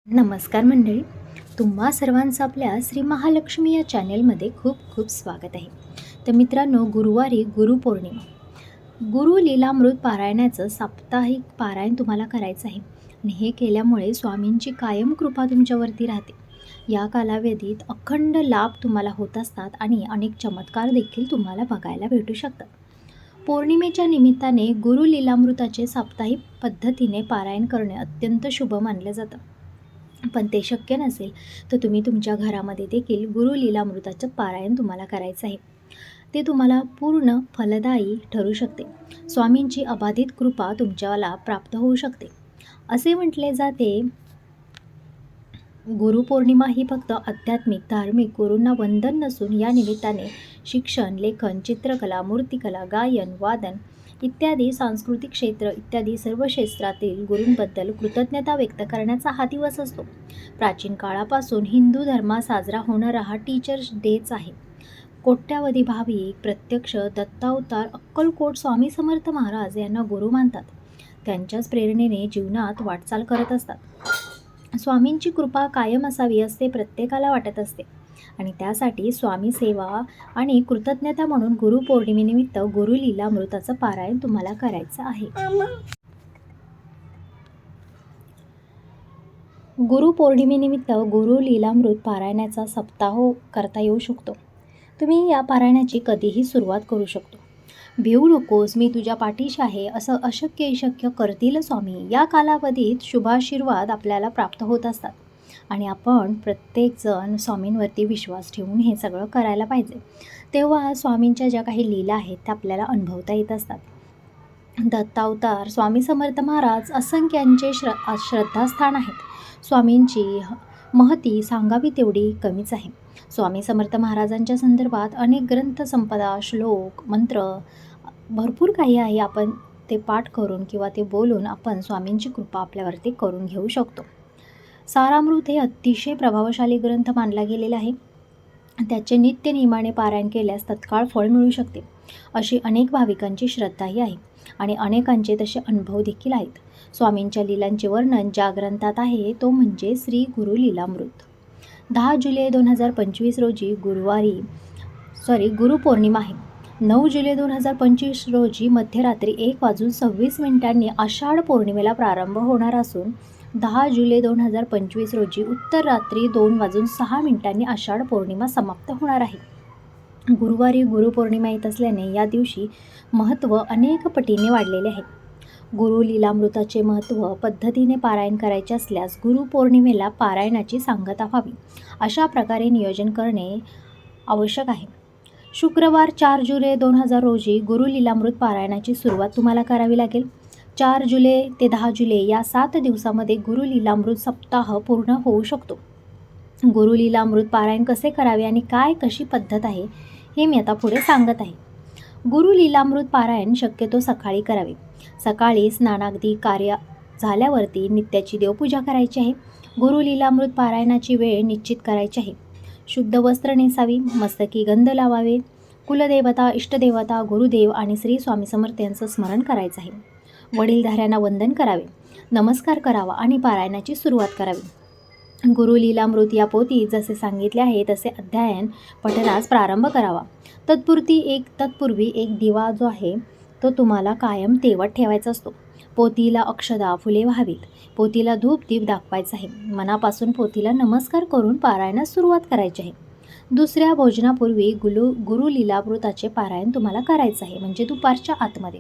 नमस्कार मंडळी, तुम्हा सर्वांचं आपल्या श्री महालक्ष्मी या चॅनेलमध्ये खूप खूप स्वागत आहे. तर मित्रांनो, गुरुवारी गुरुपौर्णिमा, गुरु लीलामृत पारायणाचं साप्ताहिक पारायण तुम्हाला करायचं आहे आणि हे केल्यामुळे स्वामींची कायम कृपा तुमच्यावरती राहते. या कालावधीत अखंड लाभ तुम्हाला होत असतात आणि अनेक चमत्कार देखील तुम्हाला बघायला भेटू शकतात. पौर्णिमेच्या निमित्ताने गुरु लीलामृताचे साप्ताहिक पद्धतीने पारायण करणे अत्यंत शुभ मानलं जातं. पण ते शक्य नसेल तर तुम्ही तुमच्या घरामध्ये देखील गुरु लीलामृताचं पारायण तुम्हाला करायचं आहे. ते तुम्हाला पूर्ण फलदायी ठरू शकते. स्वामींची अबाधित कृपा तुमच्याला प्राप्त होऊ शकते. असे म्हटले जाते, गुरुपौर्णिमा ही फक्त आध्यात्मिक धार्मिक गुरूंना वंदन नसून या निमित्ताने शिक्षण, लेखन, चित्रकला, मूर्तिकला, गायन, वादन इत्यादी सांस्कृतिक क्षेत्र इत्यादी सर्व क्षेत्रातील गुरूंबद्दल कृतज्ञता व्यक्त करण्याचा हा दिवस असतो. प्राचीन काळापासून हिंदू धर्मात साजरा होणारा हा टीचर्स डेच आहे. कोट्यावधी भाविक प्रत्यक्ष दत्तावतार अक्कलकोट स्वामी समर्थ महाराज यांना गुरु मानतात. त्यांच्याच प्रेरणेने जीवनात वाटचाल करत असतात. स्वामींची कृपा कायम असावी असे प्रत्येकाला वाटत असते आणि त्यासाठी स्वामी सेवा आणि कृतज्ञता म्हणून गुरुपौर्णिमेनिमित्त गुरु लीलामृताचं पारायण तुम्हाला करायचं आहे. गुरुपौर्णिमेनिमित्त गुरु लीलामृत पारायणाचा सप्ताह करता येऊ शकतो. तुम्ही या पारायणाची कधीही सुरुवात करू शकतो. भिवू नकोस, मी तुझ्या पाठीशी आहे, असं अशक्य शक्य करतील स्वामी. या कालावधीत शुभाशीर्वाद आपल्याला प्राप्त होत असतात आणि आपण प्रत्येकजण स्वामींवरती विश्वास ठेवून हे सगळं करायला पाहिजे. तेव्हा स्वामींच्या ज्या काही लीला आहेत त्या आपल्याला अनुभवता येत असतात. दत्तावतार स्वामी समर्थ महाराज असंख्यांचे श्रद्धास्थान आहेत. स्वामींची महती सांगावी तेवढी कमीच आहे. स्वामी समर्थ महाराजांच्या संदर्भात अनेक ग्रंथ संपदा, श्लोक, मंत्र भरपूर काही आहे. आपण ते पाठ करून किंवा ते बोलून आपण स्वामींची कृपा आपल्यावरती करून घेऊ शकतो. सारामृत हे अतिशय प्रभावशाली ग्रंथ मानला गेलेला आहे. त्याचे नित्य नियमाने पारायण केल्यास तत्काळ फळ मिळू शकते अशी अनेक भाविकांची श्रद्धाही आहे आणि अनेकांचे तसे अनुभव देखील आहेत. स्वामींच्या लीलांचे वर्णन ज्या ग्रंथात आहे तो म्हणजे श्री गुरु लीलामृत. 10 जुलै 2025 रोजी गुरुपौर्णिमा आहे. 9 जुलै 2025 रोजी मध्यरात्री 1:26 आषाढ पौर्णिमेला प्रारंभ होणार असून 10 जुलै 2025 रोजी उत्तर रात्री 2:06 आषाढ पौर्णिमा समाप्त होणार आहे. गुरुवारी गुरुपौर्णिमा येत असल्याने या दिवशी महत्त्व अनेक पटीने वाढलेले आहे. गुरु लीलामृताचे महत्त्व पद्धतीने पारायण करायचे असल्यास गुरुपौर्णिमेला पारायणाची सांगता व्हावी अशा प्रकारे नियोजन करणे आवश्यक आहे. शुक्रवार 4 जुलै 2000 रोजी गुरु लीलामृत पारायणाची सुरुवात तुम्हाला करावी लागेल. 4 जुलै ते 10 जुलै या 7 दिवसामध्ये गुरु लीलामृत सप्ताह पूर्ण होऊ शकतो. गुरु लीलामृत पारायण कसे करावे आणि कशी पद्धत आहे हे मी आता पुढे सांगत आहे. गुरु लीलामृत पारायण शक्यतो सकाळी करावे. सकाळी स्नानादी कार्य झाल्यावरती नित्याची देवपूजा करायची आहे. गुरु लीलामृत पारायणाची वेळ निश्चित करायची आहे. शुद्ध वस्त्र नेसावी, मस्तकी गंध लावावे, कुलदेवता, इष्टदेवता, गुरुदेव आणि श्री स्वामी समर्थ यांचं स्मरण करायचं आहे. वडीलधाऱ्यांना वंदन करावे, नमस्कार करावा आणि पारायणाची सुरुवात करावी. गुरु लीलामृत या पोथी जसे सांगितले आहे तसे अध्ययन पठणास प्रारंभ करावा. तत्पूर्वी एक दिवा जो आहे तो तुम्हाला कायम तेवत ठेवायचा असतो. पोथीला अक्षदा, फुले व्हावीत. पोथीला धूप दीप दाखवायचा आहे. मनापासून पोथीला नमस्कार करून पारायणास सुरुवात करायची आहे. दुसऱ्या भोजनापूर्वी गुरु लीलामृताचे पारायण तुम्हाला करायचं आहे, म्हणजे दुपारच्या आतमध्ये.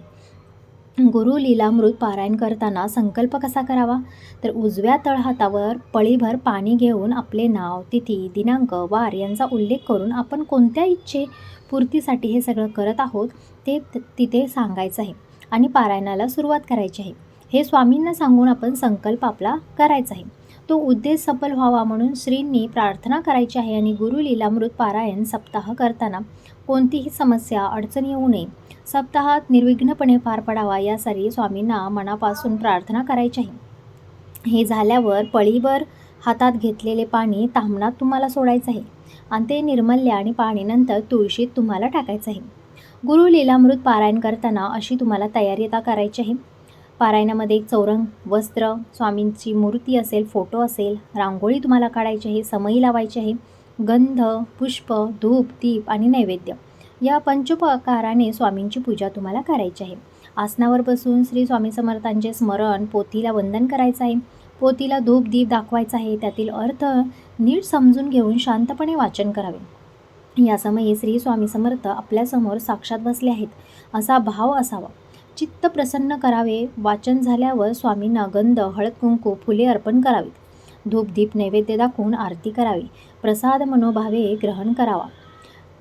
गुरु लीलामृत पारायण करताना संकल्प कसा करावा तर उजव्या तळहातावर पळीभर पाणी घेऊन आपले नाव, तिथी, दिनांक, वार यांचा उल्लेख करून आपण कोणत्या पूर्तीसाठी हे सगळं करत आहोत ते तिथे सांगायचं आहे आणि पारायणाला सुरुवात करायची आहे. हे स्वामींना सांगून आपण संकल्प आपला करायचा आहे. तो उद्देश सफल व्हावा म्हणून श्रींनी प्रार्थना करायची आहे आणि गुरु लीलामृत पारायण सप्ताह करताना कोणतीही समस्या, अडचण येऊ नये, सप्ताहात निर्विघ्नपणे पार पडावा यासाठी स्वामींना मनापासून प्रार्थना करायची आहे. हे झाल्यावर पळीभर हातात घेतलेले पाणी ताम्हणात तुम्हाला सोडायचं आहे आणि ते निर्मल्य आणि पाणी नंतर तुळशीत तुम्हाला टाकायचं आहे. गुरु लीलामृत पारायण करताना अशी तुम्हाला तयारी आता करायची आहे. पारायणामध्ये एक चौरंग, वस्त्र, स्वामींची मूर्ती असेल, फोटो असेल, रांगोळी तुम्हाला काढायची आहे, समई लावायची आहे, गंध, पुष्प, धूप, दीप आणि नैवेद्य या पंचोपकाराने स्वामींची पूजा तुम्हाला करायची आहे. आसनावर बसून श्री स्वामी समर्थांचे स्मरण, पोथीला वंदन करायचं आहे, पोथीला धूप दीप दाखवायचा आहे, त्यातील अर्थ नीट समजून घेऊन शांतपणे वाचन करावे. या समयी श्री स्वामी समर्थ आपल्यासमोर साक्षात बसले आहेत असा भाव असावा. चित्त प्रसन्न करावे. वाचन झाल्यावर स्वामींना गंध, हळद कुंकू, फुले अर्पण करावीत. धूप दीप नैवेद्य दाखवून आरती करावी. प्रसाद मनोभावे ग्रहण करावा.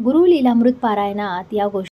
गुरु लीलामृत पारायणात या गोष्टी